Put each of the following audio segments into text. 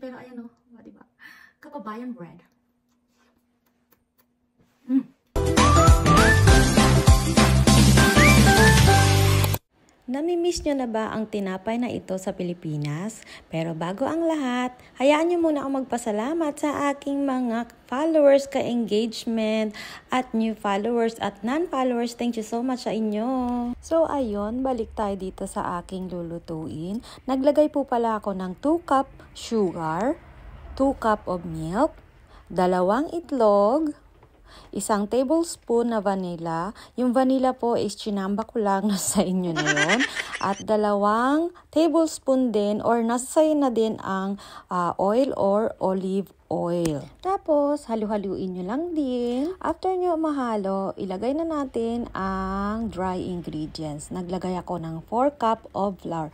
pero ayan o. Diba? Kababayan bread. Namimiss nyo na ba ang tinapay na ito sa Pilipinas? Pero bago ang lahat, hayaan nyo muna akong magpasalamat sa aking mga followers, ka-engagement, at new followers at non-followers. Thank you so much sa inyo. So ayun, balik tayo dito sa aking lulutuin. Naglagay po pala ako ng 2 cup sugar, 2 cup of milk, 2 itlog, 1 tablespoon na vanilla. Yung vanilla po is chinamba ko lang, nasa inyo na yun. At 2 tablespoon din or nasa sayo na din ang oil or olive oil. Tapos, halu-haluin nyo lang din. After nyo mahalo, ilagay na natin ang dry ingredients. Naglagay ako ng 4 cup of flour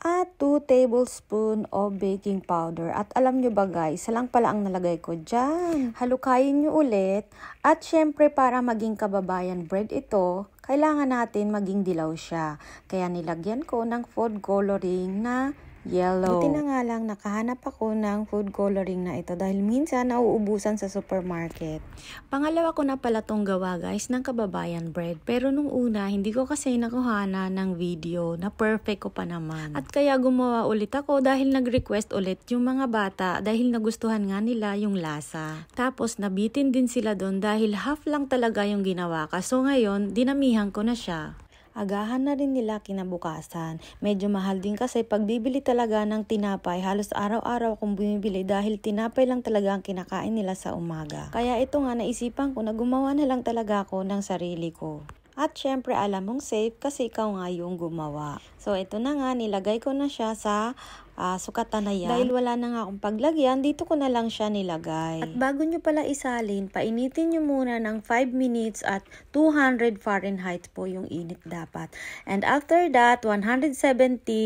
at 2 tablespoon of baking powder. At alam nyo ba guys, isa lang pala ang nalagay ko dyan. Halukayin nyo ulit. At syempre para maging kababayan bread ito, kailangan natin maging dilaw siya. Kaya nilagyan ko ng food coloring na yellow. Buti na nga lang nakahanap ako ng food coloring na ito dahil minsan nauubusan sa supermarket. Pangalawa ko na pala tong gawa guys ng kababayan bread. Pero nung una hindi ko kasi nakuhana ng video na perfect ko pa naman. At kaya gumawa ulit ako dahil nag-request ulit yung mga bata dahil nagustuhan nga nila yung lasa. Tapos nabitin din sila doon dahil half lang talaga yung ginawa ka. So ngayon dinamihan ko na siya. Agahan na rin nila kinabukasan. Medyo mahal din kasi pag bibili talaga ng tinapay, halos araw-araw akong bumibili dahil tinapay lang talaga ang kinakain nila sa umaga. Kaya ito nga naisipan ko na gumawa na lang talaga ako ng sarili ko. At syempre alam mong safe kasi ikaw nga yung gumawa. So ito na nga, nilagay ko na siya sa sukatan na yan. Dahil wala na nga akong paglagyan, dito ko na lang siya nilagay. At bago nyo pala isalin, painitin nyo muna ng 5 minutes at 200 Fahrenheit po yung init dapat. And after that, 170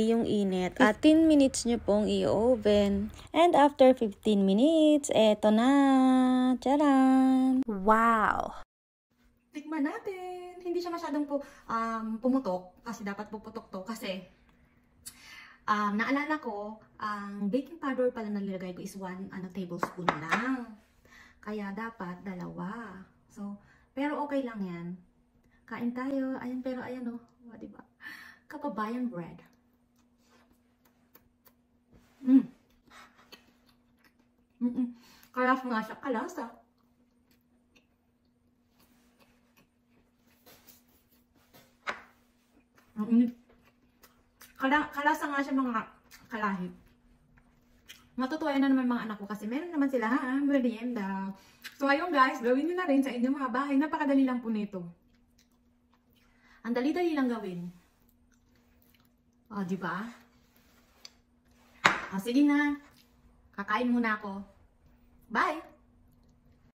yung init. At 15 minutes nyo pong i-oven. And after 15 minutes, eto na. Charan! Wow! Tikman natin. Hindi siya masyadong pumutok kasi dapat puputok to kasi naalala ko ang baking powder pala na nilagay ko is 1 tablespoon lang. Kaya dapat 2. So, pero okay lang yan. Kain tayo. Ayan, pero ayan oh. Diba? Kababayan bread. Kalas nga siya. Kalasa. Kalasa nga siya mga kalahi. Matutuwa na naman mga anak ko kasi meron naman sila merienda. So ayun guys, gawin nyo na rin sa inyong mga bahay. Napakadali lang po nito. Ang dali-dali lang gawin. O, diba? O, sige na. Kakain muna ako. Bye!